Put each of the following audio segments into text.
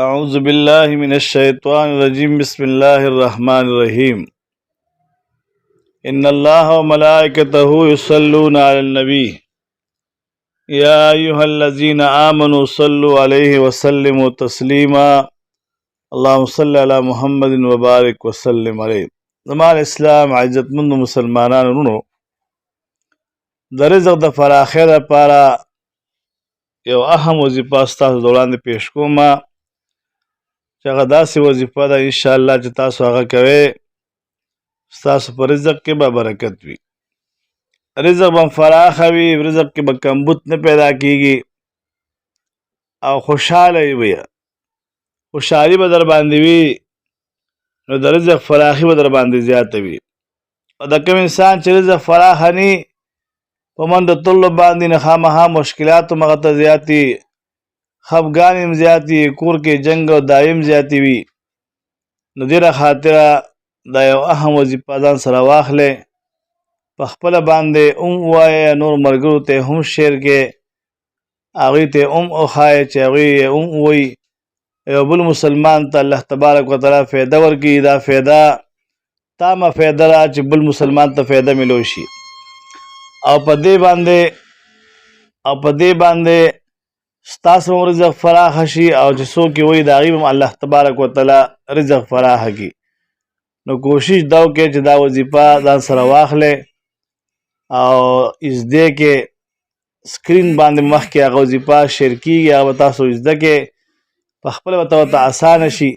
أعوذ بالله من الشيطان الرجيم بسم الله الرحمن الرحيم إن الله وملائكته يصلون على النبي يا أيها الذين آمنوا صلوا عليه وسلموا تسليما اللهم صل على محمد وبارك وسلم عليه. زمان اسلام عزت مند مسلمانانو نو د رزق د فراخي لپاره یو اهم وظیفه ستاسو د وړاندې پیش کوم چې هغه داسې وظیفه ده انشاءالله چې تاسو هغه کوئ ستاسو په رزق کې به برکت وي، رزق به فراخه وي، رزق کې به کمبود نه پیدا کیږي او خوشحاله وي، خوشحالي به در باندې وي، نو د رزق فراخي به در باندې زیاته وي. او د کوم انسان چې رزق فراخه ني په منډه تللو باندې نه خامخا مشکلات هم هغه ته زیاتي، خفګان هم زیاتي، کور کې جنګ او دایم زیاتي وي. نو ډېره خاطره دا یو اهم وظیفه ځان سره واخلئ، په خپله باندې هم ووایه، نور ملګرو ته هم شیر کې، هغوی ته هم وښایه چې هغوی یې هم ووایي، یو بل مسلمان ته الله تبارک وتعالی فایده ورکړي. دا فایده تامه فایده ده چې بل مسلمان ته فایده ملو شي. او په دې باندې ستاسو هم رزق فراخه شي او چې څوک یې وایي د هغوی هم الله تبارک وتعالی رزق فراخه کړي. نو کوشش دا وکړئ چې دا وظیفه ځان سره واخلئ او زده کې سکرین باندې مخکې هغه وظیفه شیر کېږي، هغه به تاسو زده کې، په خپله به ورته اسانه شي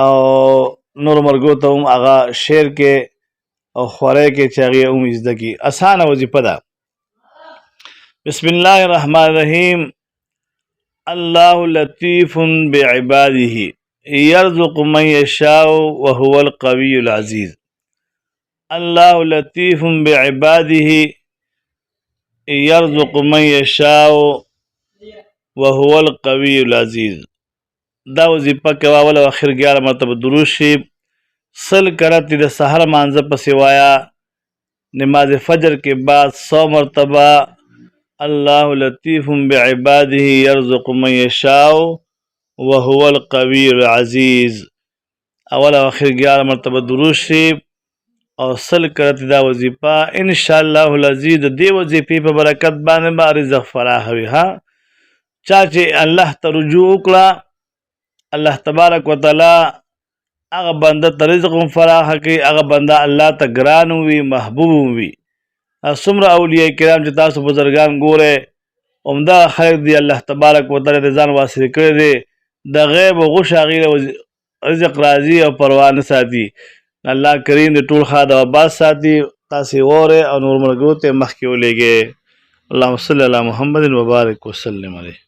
او نور ملګرو ته هم هغه شیر کې او خورئ کې چې هغې هم زده کړي. اسانه وظیفه ده. بسم الله الرحمن الرحیم. الله لطیف بعباده یرزق من یشاء وهو القوی العزیز. الله لطیف بعباده یرزق من یشاء وهو القوی العزیز. دا وظیفه کوه، اول او اخر 11 مرتبه درود شریف 100 کرتی د سحر مانځه پسې وایه، نماز فجر کې بعد 100 مرتبه الله لطیف بعباده یرزق من یشاء وهو القوی العزیز. اول او اخر 11 مرتبه درود شریف او 100 کرتی دا وظیفه انشاءالله العزیز. د دې وظیفې په برکت باندې به رزق فراخ وي. ها چا چې الله ته رجوع وکړه، الله تبارک وتعالی هغه بنده ته رزق هم فراخه کوي، هغه بنده الله ته ګران وي، محبوب وي. څومره اولیاء کرام چې تاسو بزرګان ګورئ، همدغه خلک دی الله تبارک وتعالی د ځان واسطه کړی دی، د غیب او غوښ هغې رزق راځي او پروا نه ساتي. الله کریم د ټول ښاد او آباد ساتي. تاسې واورئ او نور ملګرو ته مخکې ولېږئ. اللهم صل علی محمد وبارک وسلم علیه.